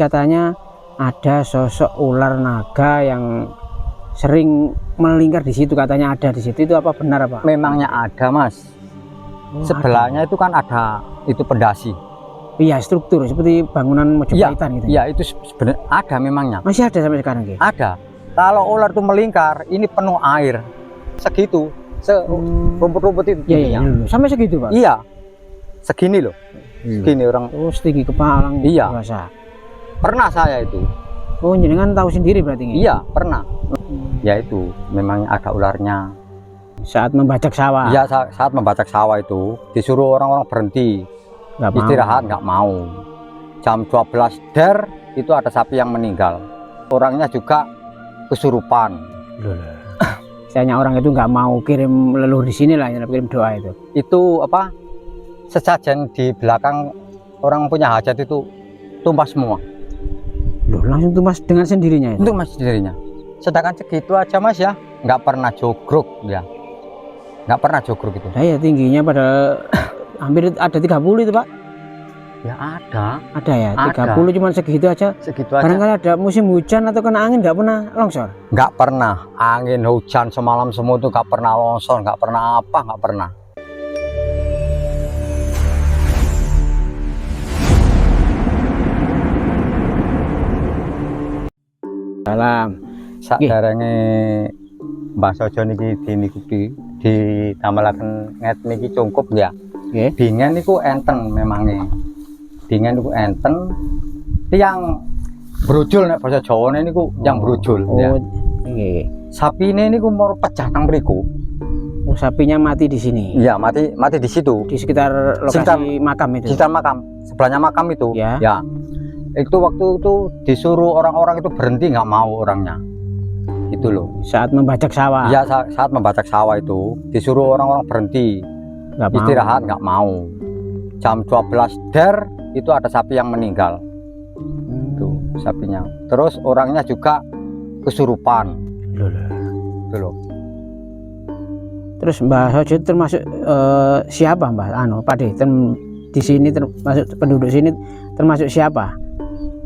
Katanya ada sosok ular naga yang sering melingkar di situ, katanya ada di situ. Itu apa benar Pak? Memangnya ada, Mas. Sebelahnya itu kan ada itu pendasi. Iya, struktur seperti bangunan Mojopahitan gitu. Iya, itu sebenarnya ada memangnya. Masih ada sampai sekarang gitu? Ada. Kalau ular itu melingkar, ini penuh air. Segitu, rumput-rumput itu Iya, sampai segitu Pak? Iya, segini loh. Segini orang. Oh, setinggi kepala. Iya. Biasa. Pernah saya itu. Oh, jenengan tahu sendiri berarti? Iya, pernah. Ya itu, memang ada ularnya. Saat membajak sawah? Iya, saat membajak sawah itu disuruh orang-orang berhenti. Nggak istirahat, nggak mau. Jam 12 der itu ada sapi yang meninggal. Orangnya juga kesurupan. Misalnya orang itu nggak mau kirim leluhur di sini lah, kirim doa itu. Itu apa? Sesajen di belakang orang punya hajat itu tumpah semua. Loh, langsung tumpah dengan sendirinya itu? Untuk mas sendirinya. Sedangkan segitu aja mas ya, nggak pernah jogrok ya. Nggak pernah jogrok itu. Nah, ya tingginya pada hampir ada 30 itu Pak? Ya ada. Ada ya, ada. 30 cuma segitu aja. Segitu aja. Barangkali ada musim hujan atau kena angin nggak pernah longsor? Nggak pernah. Angin, hujan, semalam semua itu nggak pernah longsor, nggak pernah apa, nggak pernah. Dalam. Saderenge Mbah Sojo niki ditamelaken nget niki cungkup ya. Nggih. Bingen niku enten memange. Bingen niku enten tiyang brojol nek basa Jawane niku yang brojol ya. Nggih. Sapine niku mau pecah nang mriku. Oh, sapinya mati di sini. Iya, mati di situ. Di sekitar lokasi makam itu. Di sekitar makam, sebelahnya makam itu. Ya. Ya. Itu waktu itu disuruh orang-orang itu berhenti, nggak mau orangnya. Itu loh. Saat membajak sawah. Iya, saat membajak sawah itu disuruh orang-orang berhenti. Nggak Istirahat, nggak mau. Jam 12 der itu ada sapi yang meninggal. Itu sapinya. Terus orangnya juga kesurupan. Itu loh. Terus Mbah Sojo termasuk siapa Mbah? Pak De, di sini termasuk penduduk sini termasuk siapa?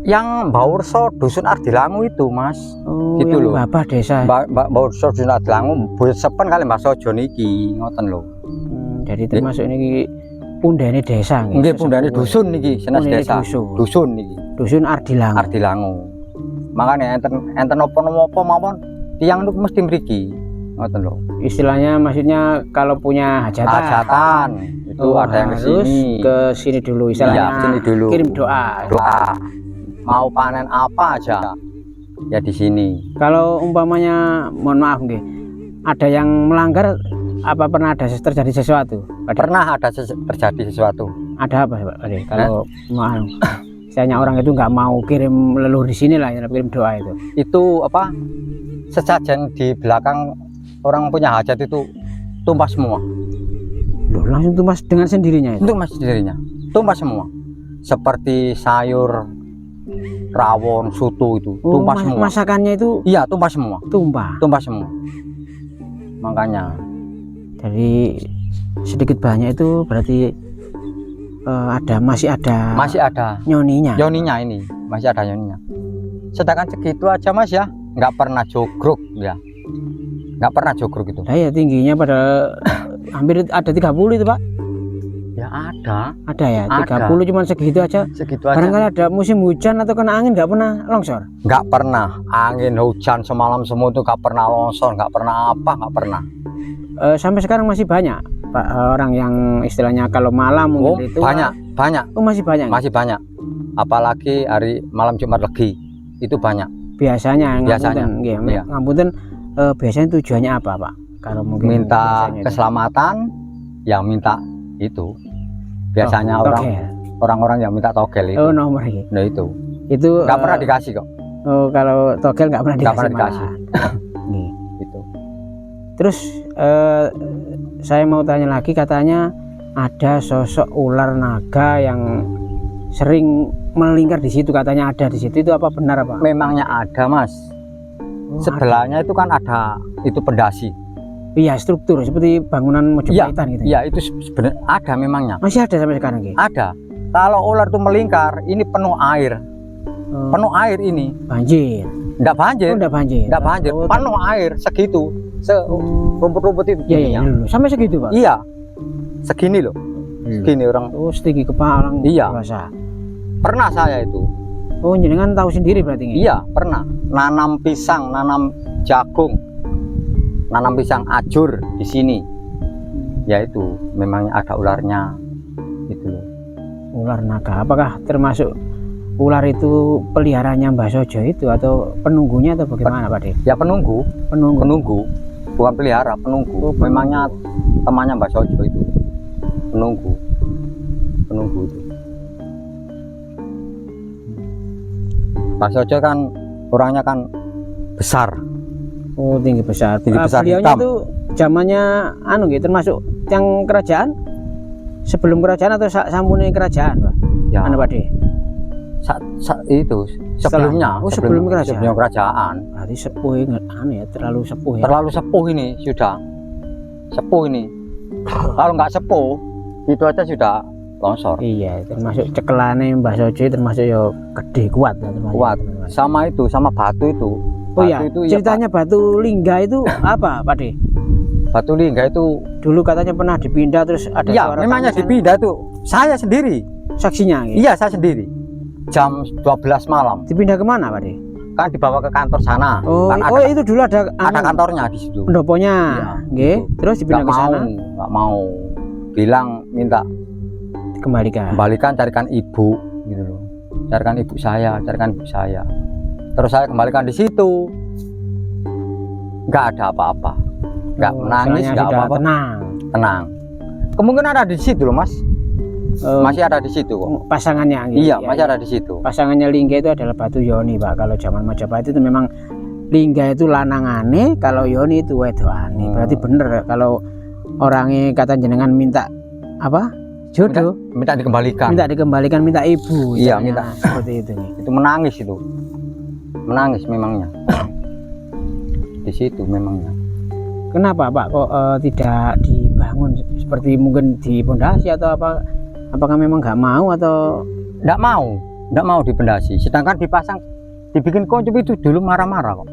Yang Baurso dusun Ardilangu itu mas. Oh, gitu yang loh. Bapak desa. Baurso dusun Ardilangu buyut sepen kali Mbah Sojo niki ngoten loh. Jadi termasuk niki pundane desa nggih. Nggih pundane dusun niki senes desa. Dusun niki. Dusun Ardilangu. Ardilangu. Makanya enten apa-apa mawon tiang niku mesti mriki. Ngoten loh. Istilahnya maksudnya kalau punya hajatan itu ada yang ke sini dulu istilahnya. Iya, sini dulu. Kirim doa. Mau panen apa aja ya di sini. Kalau umpamanya mohon maaf nggih, ada yang melanggar, apa pernah ada terjadi sesuatu? Pernah ada terjadi sesuatu. Ada apa Pak? Kalau mau misalnya orang itu nggak mau kirim leluhur di sini lah, kirim doa itu. Itu apa? Sesajen di belakang orang punya hajat itu tumpah semua. Loh, langsung tumpah dengan sendirinya itu? Untuk mas sendirinya tumpah semua. Seperti sayur, rawon, soto itu tumpah semua. Masakannya itu? Iya, tumpah semua. Tumpah semua. Makanya. Jadi sedikit banyak itu berarti masih ada nyoninya. Nyoninya ini masih ada nyoninya. Sedangkan segitu aja mas ya, nggak pernah jogrok ya. Nggak pernah jogrok itu. Nah, ya tingginya pada hampir ada 30 itu Pak? Ya ada. Ada ya, 30 cuma segitu aja. Segitu aja. Barangkali ada musim hujan atau kena angin nggak pernah longsor? Nggak pernah. Angin, hujan, semalam semua itu nggak pernah longsor, nggak pernah apa, nggak pernah. Sampai sekarang masih banyak Pak, orang yang istilahnya kalau malam mungkin itu banyak. Oh, masih banyak? Masih banyak. Apalagi hari malam Jumat Legi itu banyak. Biasanya. Ngapunten, biasanya tujuannya apa Pak? Kalau mungkin minta keselamatan, ya minta itu. Biasanya orang-orang yang minta togel itu. Oh, nomor ini. Nah itu nggak pernah dikasih kok. Oh, kalau togel nggak pernah dikasih. Itu. Terus saya mau tanya lagi, katanya ada sosok ular naga yang sering melingkar di situ, katanya ada di situ. Itu apa benar Pak? Memangnya ada mas. Sebelahnya itu kan ada itu pendasi. Iya, struktur seperti bangunan Mojopahitan gitu. Iya, itu sebenarnya ada memangnya. Masih ada sampai sekarang gitu? Ada. Kalau ular itu melingkar, ini penuh air. penuh air ini. Banjir. Enggak banjir. Oh, enggak banjir. Enggak banjir, Oh, penuh air segitu. Rumput-rumput itu. Iya, iya, dulu. Sampai segitu, Pak. Iya. Segini loh. Segini orang. Oh, setinggi kepala orang Iya. dewasa. Pernah saya itu. Oh, jenengan tahu sendiri berarti ini? Iya, pernah. Nanam pisang, nanam jagung, nanam pisang ajur di sini. Ya itu, memang ada ularnya. Itu loh. Ular naga. Apakah termasuk ular itu peliharanya Mbah Sojo itu atau penunggunya atau bagaimana, Pak De? Ya penunggu, Penunggu. bukan pelihara, penunggu. Oh, Memangnya temannya Mbak Sojo itu. Penunggu itu. Mbak Sojo kan orangnya kan besar. Oh, tinggi besar. Tinggi besar, Beliaunya hitam. itu zamannya anu gitu, termasuk yang kerajaan sebelum kerajaan atau sampune kerajaan, Pak? Ya, Anu, Pak De? itu sebelumnya. Oh, sebelum kerajaan. Sebelum kerajaan. Berarti sepuh anu ya, terlalu sepuh ya. Terlalu sepuh ini sudah. Sepuh ini. Kalau nggak sepuh, itu aja sudah longsor. Iya, termasuk cekelane Mbah Sojo termasuk ya gede kuat ya, termasuk. Kuat. Sama itu, sama batu itu. Oh iya, Batu itu ceritanya batu lingga itu apa, Pak De? Batu lingga itu. Dulu katanya pernah dipindah terus ada Iya, suara memangnya tangisan. dipindah tuh. Saya sendiri. Saksinya gitu. Iya, saya sendiri. Jam 12 malam. Dipindah kemana, Pak De? Kan dibawa ke kantor sana. Oh, Kan oh itu dulu ada ada kantornya di situ. pendoponya. Iya, Nggih, gitu. terus dipindah ke sana, Nggak mau. Bilang minta kembalikan, carikan ibu gitu loh. Carikan ibu saya. Terus saya kembalikan di situ. Nggak ada apa-apa. Nggak menangis, istilahnya nggak sudah apa-apa. tenang. Kemungkinan ada di situ loh, Mas. Oh, Masih ada di situ kok. pasangannya gitu. Iya, ya, masih ya. ada di situ. Pasangannya Lingga itu adalah Batu Yoni, Pak. Kalau zaman Majapahit itu memang Lingga itu lanangane, kalau Yoni itu wedokane. Berarti bener kalau orangnya kata jenengan minta apa? Jodoh, Minta dikembalikan. minta ibu. Iya, istilahnya minta. seperti itu nih. Itu menangis itu. Menangis memangnya. Di situ memangnya. Kenapa, Pak, kok tidak dibangun seperti mungkin di pondasi atau apa? Apakah memang nggak mau atau Nggak mau dipendasi. Sedangkan dibikin kuncup itu dulu marah-marah kok.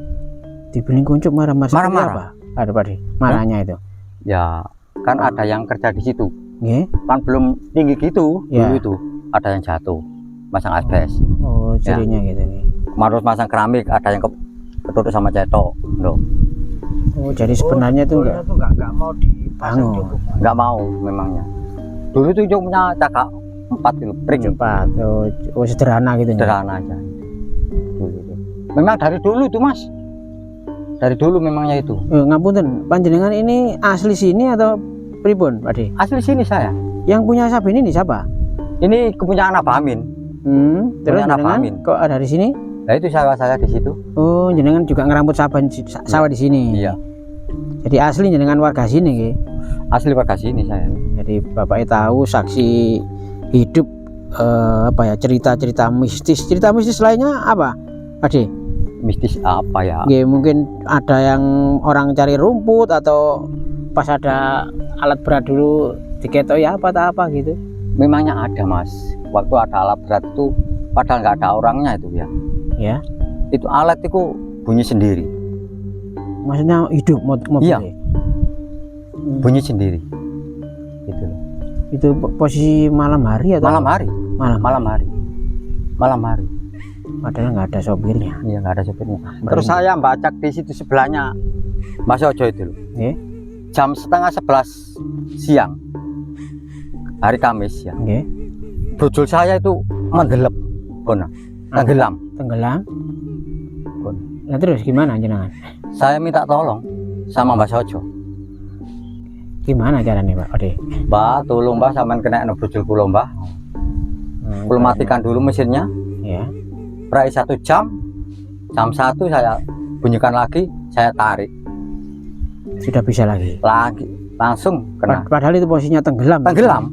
dibiling kuncup marah-marah? Seperti Marah-marah. apa? Ada, Pak De, marahnya itu. Ya, kan ada yang kerja di situ. Nggih. Kan belum tinggi gitu Ya. dulu itu. Ada yang jatuh, masang asbes. Oh, cirinya gitu nih. Harus masang keramik, ada yang ketutup sama cetok. Loh, Oh, jadi sebenarnya itu nggak mau dipasang bangun. cukup. nggak mau memangnya. Dulu tuh cuma punya cakak 4 kilo pring. Cepat. Oh, sederhana gitu. Sederhana aja. Dulu tuh. Memang dari dulu tuh, Mas. Dari dulu memangnya itu. Ngapunten, panjenengan ini asli sini atau pripun, Pak De? Asli sini saya. Yang punya sapi ini siapa? Ini kepunyaan Abah Amin. Terus Punya anak jenengan Amin. kok ada di sini? Nah itu saya di situ. Oh, jenengan juga ngerambut sawah di sini. Iya. Jadi asli jenengan warga sini, nggih. Asli warga sini saya. Jadi bapaknya tahu saksi hidup apa ya, cerita-cerita mistis. Cerita mistis lainnya apa, Pak De? Mistis apa ya? Nggih, mungkin ada yang orang cari rumput atau pas ada alat berat dulu diketoi apa atau apa gitu. Memangnya ada, Mas. Waktu ada alat berat itu padahal nggak ada orangnya itu ya. Ya. Itu alat itu bunyi sendiri. Maksudnya hidup mobilnya. Iya. Bunyi sendiri. Gitu loh. Itu posisi malam hari atau Malam hari. Malam hari. padahal nggak ada sopirnya. Iya, nggak ada sopirnya. Terus saya baca di situ sebelahnya Mas Ojo itu loh. Nggih. Jam 10:30 siang hari Kamis ya. Nggih. Brojol saya itu menggelap, tenggelam. Tenggelam. Nah, terus gimana jenengan? Saya minta tolong sama Mbak Sojo. Gimana caranya, Pak Ode? Mbak, tolong Mbak, sampean kena brojol kula Mbak. Kula matikan dulu mesinnya. Ya. Perai 1 jam. Jam 1 saya bunyikan lagi, saya tarik. Sudah bisa lagi. Langsung kena. Padahal itu posisinya tenggelam. Tenggelam.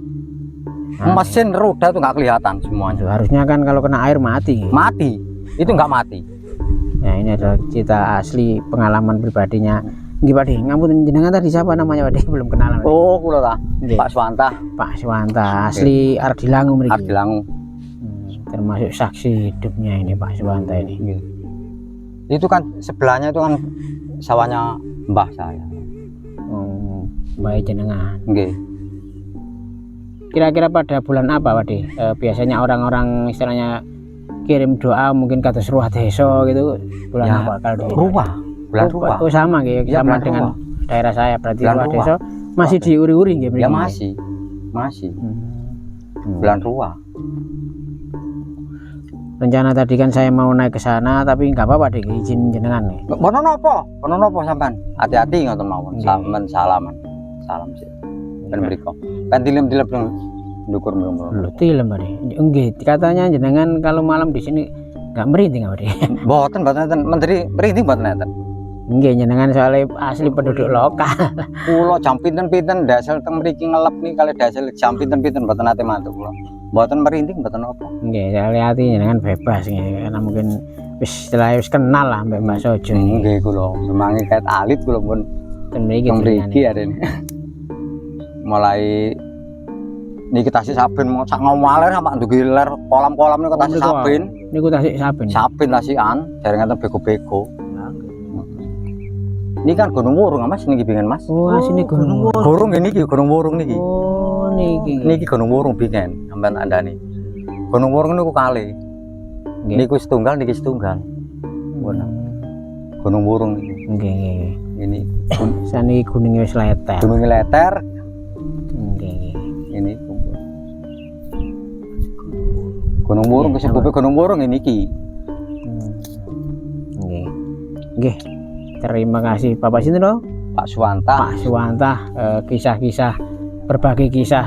Nah, Mesin roda itu nggak kelihatan semuanya. itu harusnya kan kalau kena air mati. Mati. Itu nggak mati. Nah, ini adalah cerita asli pengalaman pribadinya. Nggih, Pak De, ngapunten jenengan tadi siapa namanya, Pak De? Belum kenalan. Oh, kula ta. Nggih. Pak Swanta, Pak Swanta, asli Ardilangu mriki. Ardilangu. termasuk saksi hidupnya ini Pak Suwanta ini. Nggih. Itu kan sebelahnya itu kan sawahnya mbah saya. Baik jenengan. Nggih. Kira-kira pada bulan apa Pak De? Biasanya orang-orang istilahnya kirim doa mungkin kata ruah desa gitu, bulan Ya, apa kalau di sini? Ruwah, bulan ruwah. Oh sama gitu, Ya, sama bulan dengan ruwah. daerah saya berarti Bulan ruah ruwah. desa masih diuri-uri gitu. Ya masih. Bulan ruwah. Rencana tadi kan saya mau naik ke sana tapi nggak apa-apa deh, izin jenengan nih. Boten napa? Boten napa sampean? Hati-hati ngoten mawon. Nggih. Sampeyan salaman. Salam sih. Ben mriku. Kan dilem-dilem ndukur mrumur. Loh, tilem Pak De. Enggak, katanya jenengan kalau malam di sini nggak merinding Pak De. Boten enten menteri merinding boten enten. Enggak, jenengan soalnya asli penduduk lokal. Kula jam pinten-pinten dasel teng mriki ngelep nih kali dasel jam pinten-pinten boten nate mantuk kula. Boten merinding boten apa. Enggak, saya lihat jenengan bebas gitu. Karena mungkin wis kenal lah Mbak Mbak Sojo. Nggih kula memang kait alit kula pun Dan mriki mriki arene. Mulai niki tasih saben mau sak ngomaler sampe ndugi ler kolam-kolam niku tasih saben. Niku tasik saben. Saben tasihan dereng enten bego-bego. Ini kan Gunung Wurung Mas niki bingen Mas. Oh, sini Gunung Wurung. Wurung niki Gunung Wurung niki. Oh, niki. Niki Gunung Wurung bingen sampean andani. Gunung Wurung niku kali. Nggih. Niku setunggal niki setunggal. Gunung Wurung niki. Nggih. Ini Sani gunung wis leter. Gunung Leter Nggih. ini Gunung Wurung Iya, kesepupe Gunung Wurung niki. Nggih. Nggih. Terima kasih Bapak sinten lho? Pak Suwanta. Pak Suwanta, kisah-kisah berbagai kisah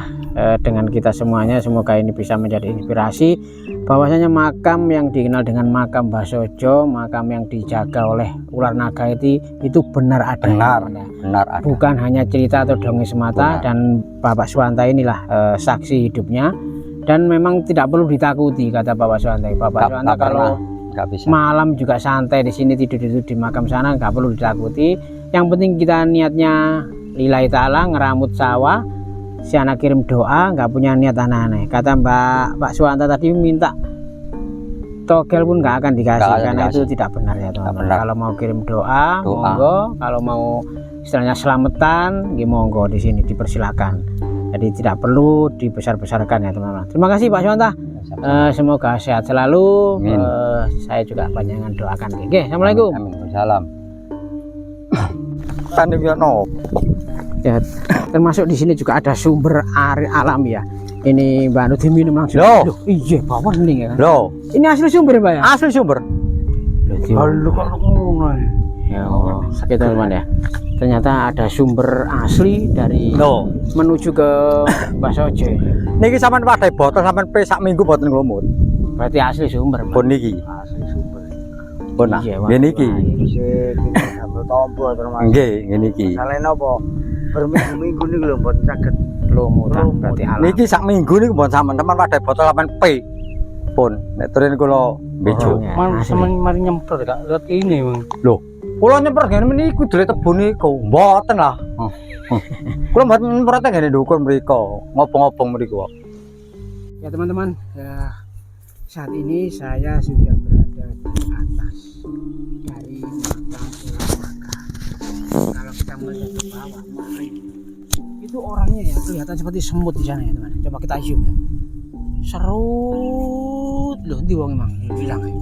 dengan kita semuanya, semoga ini bisa menjadi inspirasi bahwasanya makam yang dikenal dengan makam Mbah Sojo, makam yang dijaga oleh ular naga itu benar ada. Benar ada. Bukan hanya cerita atau dongeng semata. Benar. Dan Bapak Suwanta inilah saksi hidupnya, dan memang tidak perlu ditakuti kata Bapak Suwanta. Bapak Suwanta kalau nggak bisa. malam juga santai di sini, tidur di makam sana, nggak perlu ditakuti. Yang penting kita niatnya lillahi ta'ala, ngeramut sawah, si anak kirim doa, nggak punya niat aneh-aneh. Kata Pak Suwanta tadi minta togel pun nggak akan dikasih, Nggak akan karena dikasih. itu tidak benar ya teman-teman. benar. Kalau mau kirim doa, Doa. monggo. Kalau mau istilahnya selamatan, monggo di sini dipersilakan. Jadi tidak perlu dibesar-besarkan ya teman-teman. Terima kasih Pak Suwanta. Semoga sehat selalu. Amin. Saya juga panjangan doakan. Oke, assalamualaikum. Amin. Salam. Tani Wiono. Ya, termasuk di sini juga ada sumber air alam ya. Ini Mbak Anu diminum langsung. Loh. Loh, iya, bawah nih ya kan. Loh, Ini asli sumber Mbak ya. asli sumber. Halo kok ngono. Ya, oke teman-teman ya. Ternyata ada sumber asli dari Loh, menuju ke Mbah Sojo. niki sampean padai botol sampean pe sak minggu boten nglumut. Berarti asli sumber. Mbak. Pun niki. Asli sumber. Pun nah. Iya, Wak. Nggih niki. Sik ambil tombo termasuk. Nggih, niki. Masalah napa? Berminggu-minggu niku lho mboten saged. Lumutan Lumut. berarti alam. Niki sak minggu niku mbon sampean teman padai botol sampean pe. Pun nek turin kula bejo. Ya, Man asli. sampean mari nyemprot Kak. Lihat ini, Bang. Loh, kula nyemprot ngene niku dole tebon niku. Mboten lah. Kula mboten nyemprot ngene ndukur mriku. Ngobong-ngobong mriku. Ya teman-teman, ya, saat ini saya sudah berada di atas dari makam ular naga. Kalau kita melihat ke bawah, itu orangnya ya kelihatan seperti semut di sana ya teman. Coba kita zoom ya. Serut, loh, di wong emang bilang ya.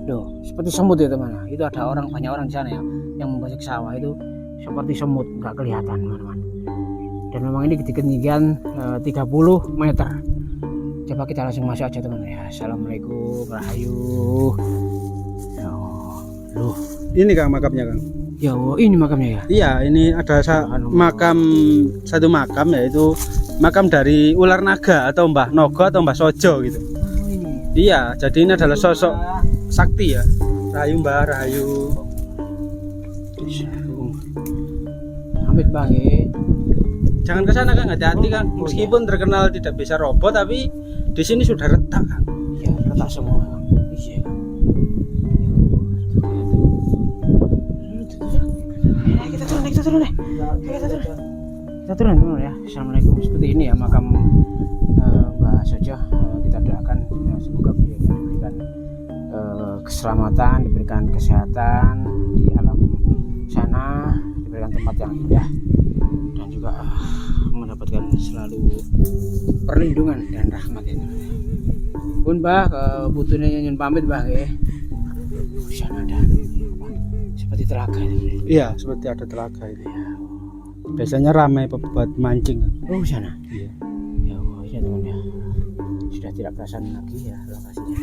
Loh, seperti semut ya teman. Itu ada orang, banyak orang di sana ya yang membajak sawah itu seperti semut, nggak kelihatan teman-teman. Dan memang ini di ketinggian 30 meter. Coba kita langsung masuk aja teman ya. Assalamualaikum, rahayu. Ya, loh. Ini Kang makamnya Kang. Ya, ini makamnya ya. Iya, ini ada makam, satu makam, yaitu makam dari ular naga atau Mbah Nogo atau Mbah Sojo gitu. Oh, ini. Iya, jadi ini adalah sosok sakti ya. Rahayu Mbah, rahayu. Amit Bang ya. Jangan ke sana Kang, hati-hati Kang. Meskipun terkenal tidak bisa robot, tapi di sini sudah retak Kang. Ya, retak semua. Iya. Kita turun deh. Kita turun teman ya. Assalamualaikum. Seperti ini ya makam Mbah Sojo. Kita doakan ya, semoga keselamatan, diberikan kesehatan di alam sana, diberikan tempat yang indah, dan juga mendapatkan selalu perlindungan dan rahmat itu. Pun Mbah ke putune nyun pamit Mbah nggih. Di sana ada seperti telaga itu. Iya, seperti ada telaga itu. Biasanya ramai buat mancing. Oh sana. Iya. Ya Allah ya teman ya. Sudah tidak perasan lagi ya lokasinya.